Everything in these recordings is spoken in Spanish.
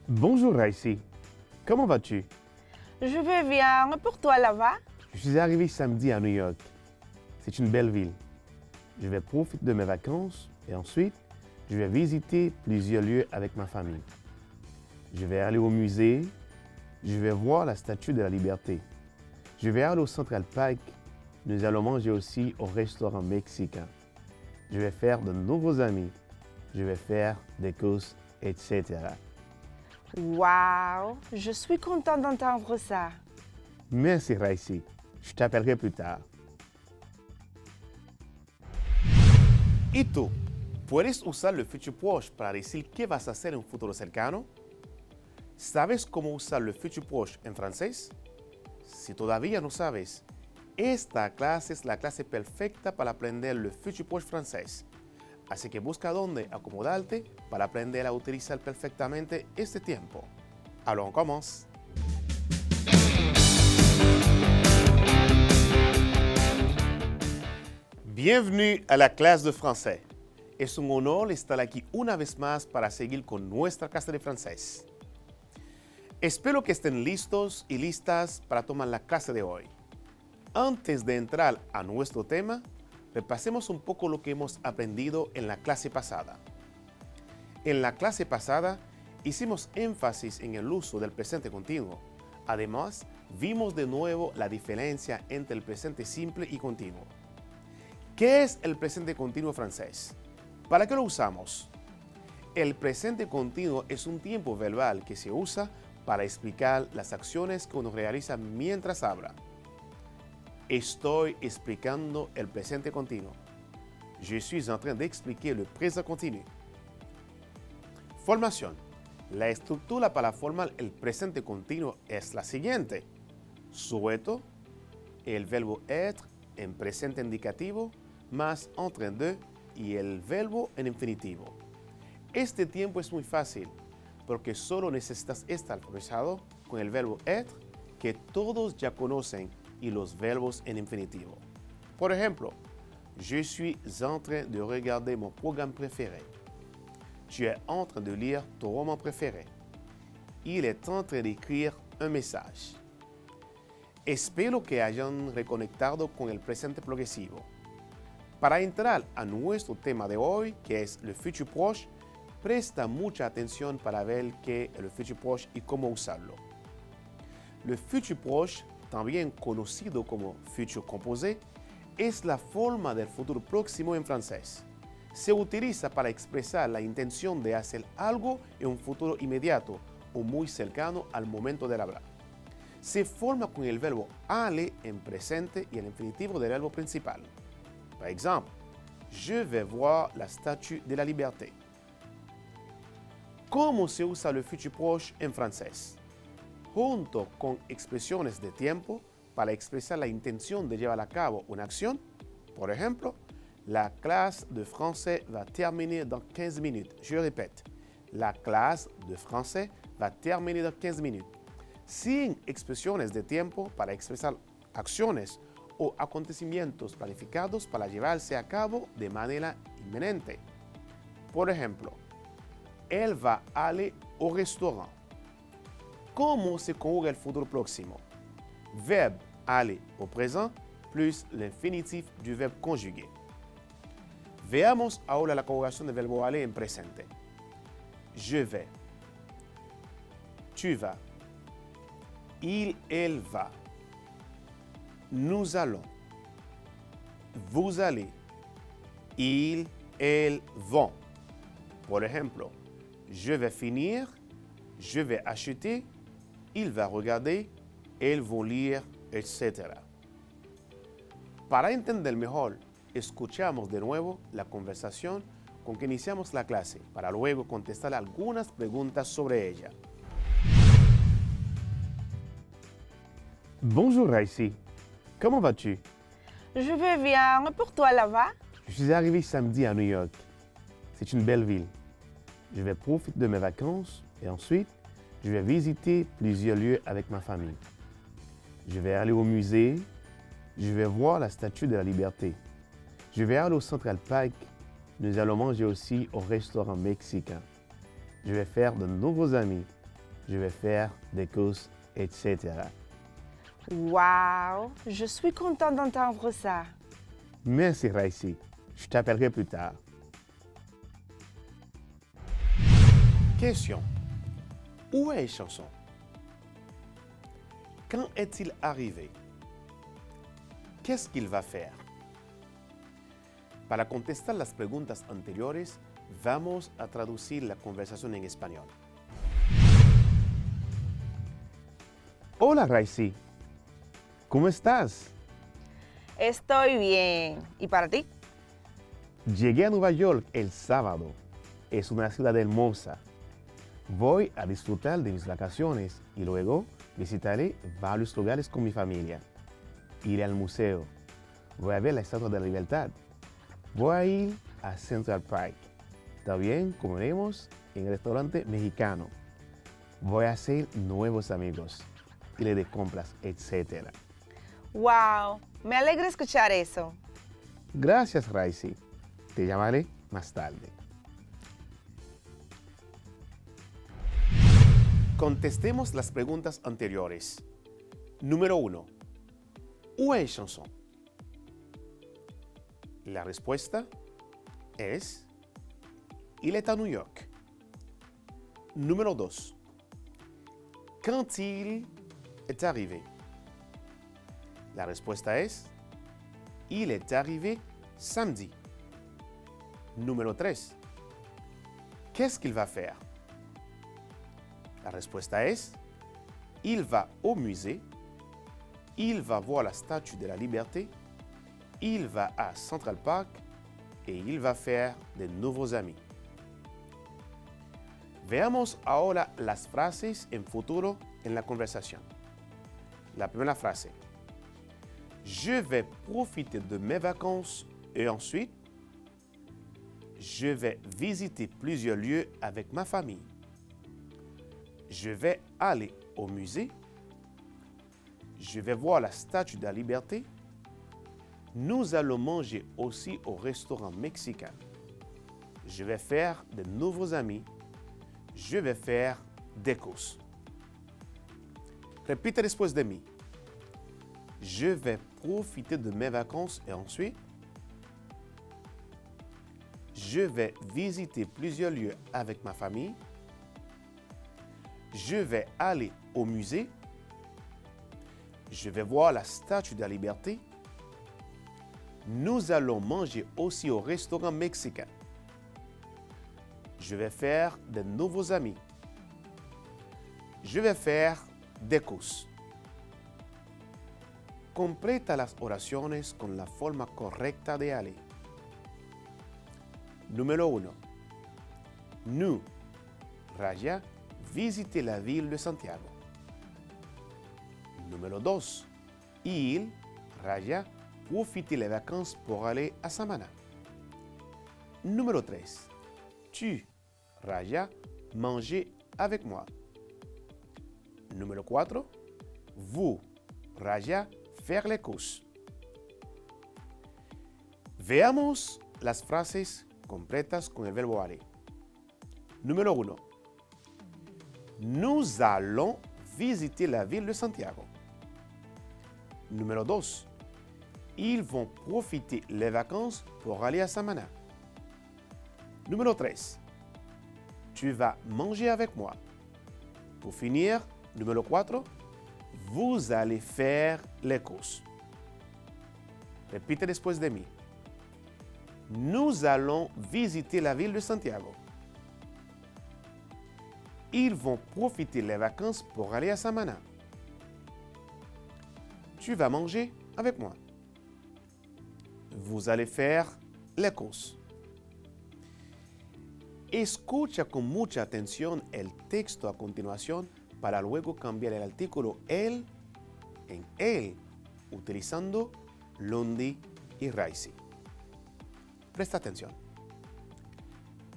Bonjour Raïssi, comment vas-tu? Je vais bien. Pour toi, là-bas? Je suis arrivé samedi à New York. C'est une belle ville. Je vais profiter de mes vacances et ensuite, je vais visiter plusieurs lieux avec ma famille. Je vais aller au musée, je vais voir la Statue de la Liberté. Je vais aller au Central Park. Nous allons manger aussi au restaurant mexicain. Je vais faire de nouveaux amis. Je vais faire des courses, etc. Waouh! Je suis contente d'entendre ça. Merci Raïssi. Je t'appellerai plus tard. ¿Y tú? ¿Puedes usar el future proche para decir qué vas a hacer en un futuro cercano? ¿Sabes cómo usar el future proche en francés? Si todavía no sabes, esta clase es la clase perfecta para aprender el future proche francés. Así que busca dónde acomodarte para aprender a utilizar perfectamente este tiempo. Alors on commence. Bienvenue a la clase de français. Es un honor estar aquí una vez más para seguir con nuestra clase de francés. Espero que estén listos y listas para tomar la clase de hoy. Antes de entrar a nuestro tema, repasemos un poco lo que hemos aprendido en la clase pasada. En la clase pasada hicimos énfasis en el uso del presente continuo. Además, vimos de nuevo la diferencia entre el presente simple y continuo. ¿Qué es el presente continuo francés? ¿Para qué lo usamos? El presente continuo es un tiempo verbal que se usa para explicar las acciones que uno realiza mientras habla. Estoy explicando el presente continuo. Je suis en train d'expliquer le présent continu. Formación. La estructura para formar el presente continuo es la siguiente. Sujeto, el verbo être en presente indicativo, más en train de y el verbo en infinitivo. Este tiempo es muy fácil porque solo necesitas estar familiarizado con el verbo être que todos ya conocen y los verbos en infinitivo. Por ejemplo, je suis en train de regarder mon programme préféré. Tu es en train de lire ton roman préféré. Il est en train d'écrire un message. Espero que hayan reconectado con el presente progresivo. Para entrar a nuestro tema de hoy, que es el futur proche, presta mucha atención para ver qué es el futur proche y cómo usarlo. Le futur proche, también conocido como futur composé, es la forma del futuro próximo en francés. Se utiliza para expresar la intención de hacer algo en un futuro inmediato o muy cercano al momento del hablar. Se forma con el verbo aller en presente y el infinitivo del verbo principal. Par exemple, je vais voir la Statue de la Liberté. ¿Cómo se usa le futur proche en francés? Junto con expresiones de tiempo para expresar la intención de llevar a cabo una acción. Por ejemplo, la clase de français va terminer dans 15 minutes. Je répète, la clase de français va terminer dans 15 minutes. Sin expresiones de tiempo para expresar acciones o acontecimientos planificados para llevarse a cabo de manera inminente. Por ejemplo, elle va aller au restaurant. ¿Cómo se conjuga el futuro próximo? Verbe aller au présent plus l'infinitif du verbe conjugué. Veamos ahora la conjugación del verbo aller en presente. Je vais. Tu vas. Il, elle va. Nous allons. Vous allez. Ils, elles vont. Por ejemplo, je vais finir. Je vais acheter. Il va regarder. Elles vont lire, etc. Para entender mejor, escuchamos de nuevo la conversación con que iniciamos la clase para luego contestar algunas preguntas sobre ella. Bonjour Raïssi, comment vas-tu? Je vais bien. Pour toi, là-bas? Je suis arrivé samedi à New York. C'est une belle ville. Je vais profiter de mes vacances et ensuite, je vais visiter plusieurs lieux avec ma famille. Je vais aller au musée, je vais voir la Statue de la Liberté. Je vais aller au Central Park. Nous allons manger aussi au restaurant mexicain. Je vais faire de nouveaux amis. je vais faire des courses, etc. Wow, je suis content d'entendre ça. Merci Raïsi, je t'appellerai plus tard. Question. Où est Chanson? Quand est-il arrivé? ¿Qué qu'il va faire? Para contestar las preguntas anteriores, vamos a traducir la conversación en español. Hola Raisi, ¿cómo estás? Estoy bien. ¿Y para ti? Llegué a Nueva York el sábado. Es una ciudad hermosa. Voy a disfrutar de mis vacaciones y luego visitaré varios lugares con mi familia. Iré al museo. Voy a ver la Estatua de la Libertad. Voy a ir a Central Park. También comeremos en el restaurante mexicano. Voy a hacer nuevos amigos. Iré de compras, etc. Wow, me alegra escuchar eso. Gracias, Raisi. Te llamaré más tarde. Contestemos las preguntas anteriores. Número 1. Où est Chanson? La respuesta es il est à New York. Número 2. Quand il est arrivé? La respuesta es il est arrivé samedi. Número 3. Qu'est-ce qu'il va faire? La respuesta es il va au musée, il va voir la Statue de la Liberté, il va à Central Park et il va faire de nuevos amis. Veamos ahora las frases en futuro en la conversación. La primera frase. Je vais profiter de mes vacances et ensuite, je vais visiter plusieurs lieux avec ma famille. Je vais aller au musée. Je vais voir la Statue de la Liberté. Nous allons manger aussi au restaurant mexicain. Je vais faire de nouveaux amis. Je vais faire des courses. Repite después de mí. Je vais profiter de mes vacances et ensuite, je vais visiter plusieurs lieux avec ma famille. Je vais aller au musée. Je vais voir la Statue de la Liberté. Nous allons manger aussi au restaurant mexicain. Je vais faire de nouveaux amis. Je vais faire des courses. Completa las oraciones con la forma correcta de aller. Número 1. Nous, Raya, visiter la ville de Santiago. Número 2. Il, Raya, profiter les vacances pour aller à Samana. Número 3. Tu, Raya, manger avec moi. Número 4. Vous, Raya, faire les courses. Veamos las frases completas con el verbo aller. Número 1. Nous allons visiter la ville de Santiago. Número 2. Ils vont profiter les vacances pour aller à Samana. Número 3. Tu vas manger avec moi. Pour finir, número 4. Vous allez faire les courses. Repite después de mí. Nous allons visiter la ville de Santiago. Ils vont profiter les vacances pour aller à Samana. Tu vas manger avec moi. Vous allez faire les courses. Escucha con mucha atención el texto a continuación para luego cambiar el artículo el en él, utilizando lundi y Raisi. Presta atención.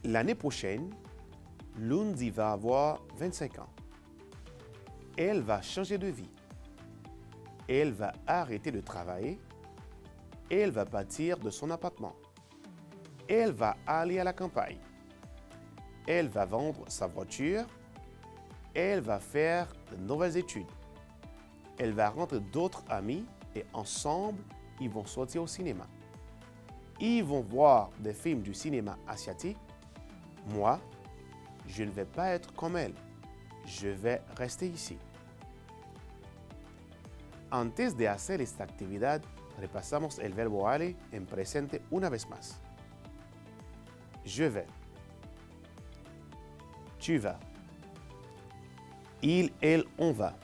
L'année prochaine, Lundi va avoir 25 ans. Elle va changer de vie. Elle va arrêter de travailler. Elle va partir de son appartement. Elle va aller à la campagne. Elle va vendre sa voiture. Elle va faire de nouvelles études. Elle va rencontrer d'autres amis et ensemble, ils vont sortir au cinéma. Ils vont voir des films du cinéma asiatique. Moi, je ne vais pas être comme elle. Je vais rester ici. Antes de hacer esta actividad, repasamos el verbo aller en presente una vez más. Je vais. Tu vas. Il, elle, on va.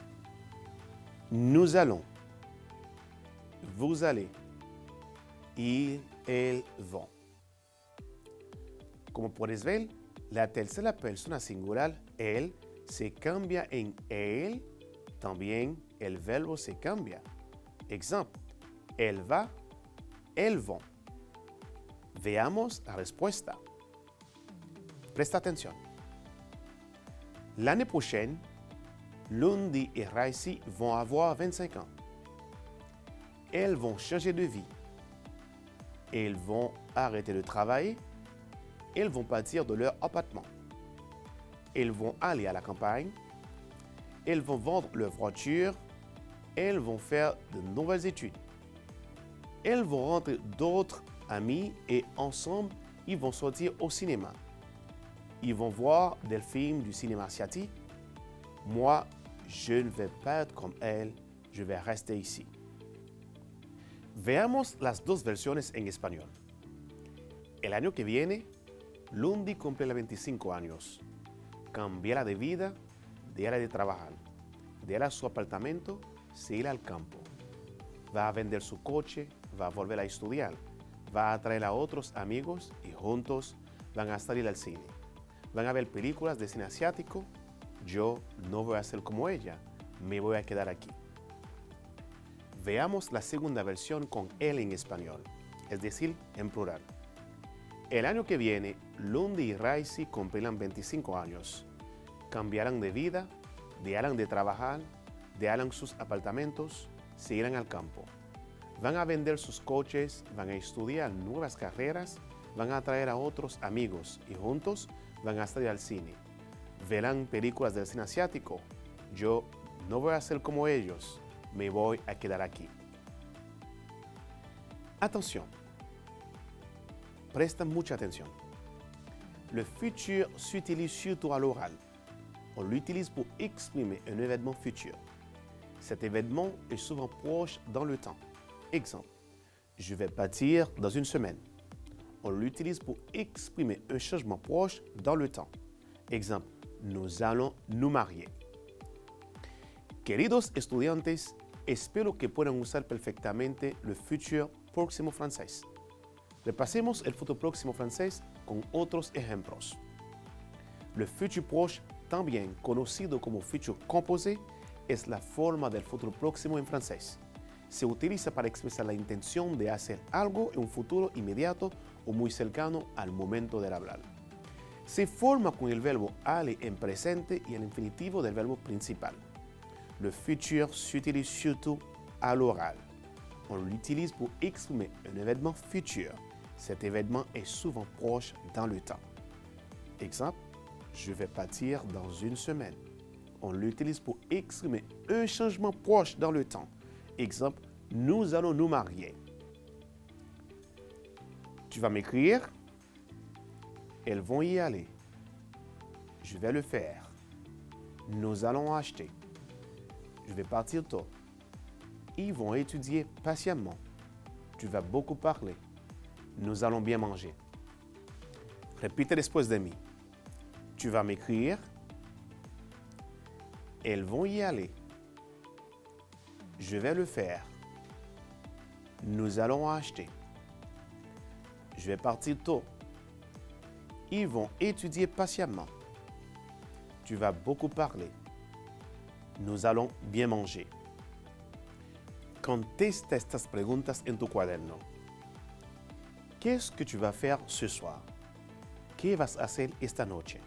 Nous allons. Vous allez. Ils, elles vont. Como puedes ver, la tercera persona singular, él, se cambia en él. También el verbo se cambia. Ejemplo, él va, elles vont. Veamos la respuesta. Presta atención. L'année prochaine, Lundi et Raisi vont avoir 25 ans. Elles vont changer de vie. Elles vont arrêter de travailler. Elles vont partir de leur appartement. Elles vont aller à la campagne. Elles vont vendre leur voiture. Elles vont faire de nouvelles études. Elles vont rencontrer d'autres amis et ensemble, ils vont sortir au cinéma. Ils vont voir des films du cinéma asiatique. Moi, je ne vais pas être comme elles, je vais rester ici. Veamos las dos versiones en español. El año que viene, Lundi cumple 25 años. Cambiará de vida, dejará de trabajar, dejará su apartamento, se irá al campo. Va a vender su coche, va a volver a estudiar, va a traer a otros amigos y juntos van a salir al cine. Van a ver películas de cine asiático. Yo no voy a ser como ella, me voy a quedar aquí. Veamos la segunda versión con él en español, es decir, en plural. El año que viene, Lundi y Raisi cumplirán 25 años. Cambiarán de vida, dejarán de trabajar, dejarán sus apartamentos, se irán al campo. Van a vender sus coches, van a estudiar nuevas carreras, van a traer a otros amigos y juntos van a salir al cine. Verán películas del cine asiático. Yo no voy a ser como ellos, me voy a quedar aquí. Attention. Presta mucha atención. Le futur s'utilise surtout à l'oral. On l'utilise pour exprimer un événement futur. Cet événement est souvent proche dans le temps. Exemple, je vais partir dans une semaine. On l'utilise pour exprimer un changement proche dans le temps. Exemple, nous allons nous marier. Queridos estudiantes, espero que puedan usar perfectamente le futur próximo francés. Repasemos el futuro próximo francés con otros ejemplos. Le futur proche, también conocido como futur composé, es la forma del futuro próximo en francés. Se utiliza para expresar la intención de hacer algo en un futuro inmediato o muy cercano al momento de hablar. Se forma con el verbo aller en presente y el infinitivo del verbo principal. Le futur s'utilise surtout à l'oral. On l'utilise pour exprimer un événement futur. Cet événement est souvent proche dans le temps. Exemple, je vais partir dans une semaine. On l'utilise pour exprimer un changement proche dans le temps. Exemple, nous allons nous marier. Tu vas m'écrire. Elles vont y aller. Je vais le faire. Nous allons acheter. Je vais partir tôt. Ils vont étudier patiemment. Tu vas beaucoup parler. Nous allons bien manger. Repite después de mí. Tu vas m'écrire. Elles vont y aller. Je vais le faire. Nous allons acheter. Je vais partir tôt. Ils vont étudier patiemment. Tu vas beaucoup parler. Nous allons bien manger. Contesta estas preguntas en tu cuaderno. Qu'est-ce que tu vas faire ce soir? ¿Qué vas a hacer esta noche?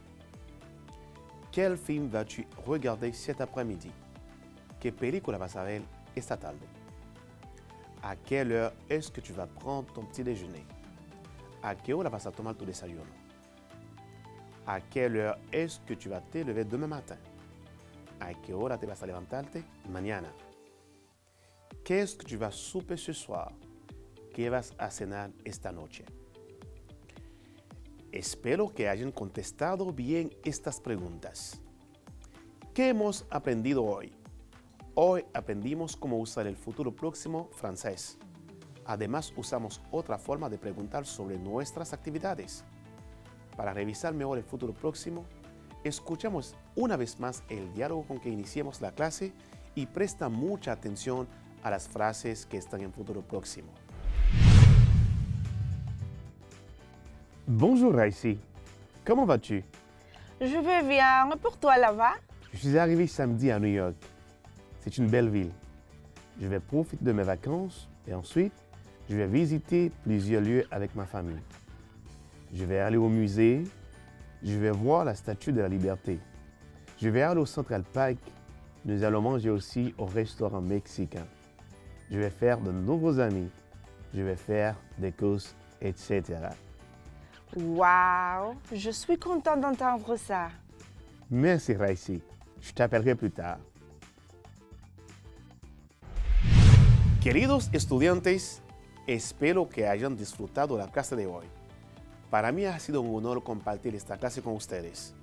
Quel film vas-tu regarder cet après-midi? ¿Qué película vas a ver esta tarde? ¿A quelle heure est-ce que tu vas prendre ton petit déjeuner? ¿A qué hora vas a tomar tu desayuno? ¿A quelle heure est-ce que tu vas te lever demain matin? ¿A qué hora te vas a levantarte mañana? Qu'est-ce que tu vas souper ce soir? ¿Qué vas a cenar esta noche? Espero que hayan contestado bien estas preguntas. ¿Qué hemos aprendido hoy? Hoy aprendimos cómo usar el futuro próximo francés. Además, usamos otra forma de preguntar sobre nuestras actividades. Para revisar mejor el futuro próximo, escuchamos una vez más el diálogo con que iniciamos la clase y presta mucha atención a las frases que están en futuro próximo. Bonjour Raïssi, comment vas-tu? Je vais bien. Et pour toi, là-bas? Je suis arrivé samedi à New York. C'est une belle ville. Je vais profiter de mes vacances et ensuite, je vais visiter plusieurs lieux avec ma famille. Je vais aller au musée, je vais voir la Statue de la Liberté. Je vais aller au Central Park. Nous allons manger aussi au restaurant mexicain. Je vais faire de nouveaux amis. Je vais faire des courses, etc. Wow! Je suis contente d'entendre ça. Merci Raïssi. Je t'appellerai plus tard. Queridos estudiantes, espero que hayan disfrutado la clase de hoy. Para mí ha sido un honor compartir esta clase con ustedes.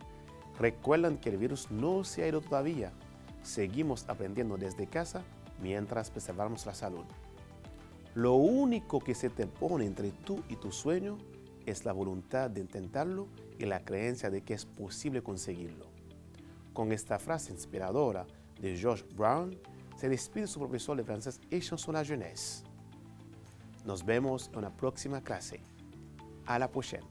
Recuerden que el virus no se ha ido todavía. Seguimos aprendiendo desde casa mientras preservamos la salud. Lo único que se te pone entre tú y tu sueño es la voluntad de intentarlo y la creencia de que es posible conseguirlo. Con esta frase inspiradora de George Brown, se despide su profesor de francés et chanson la jeunesse. Nos vemos en una próxima clase. À la prochaine.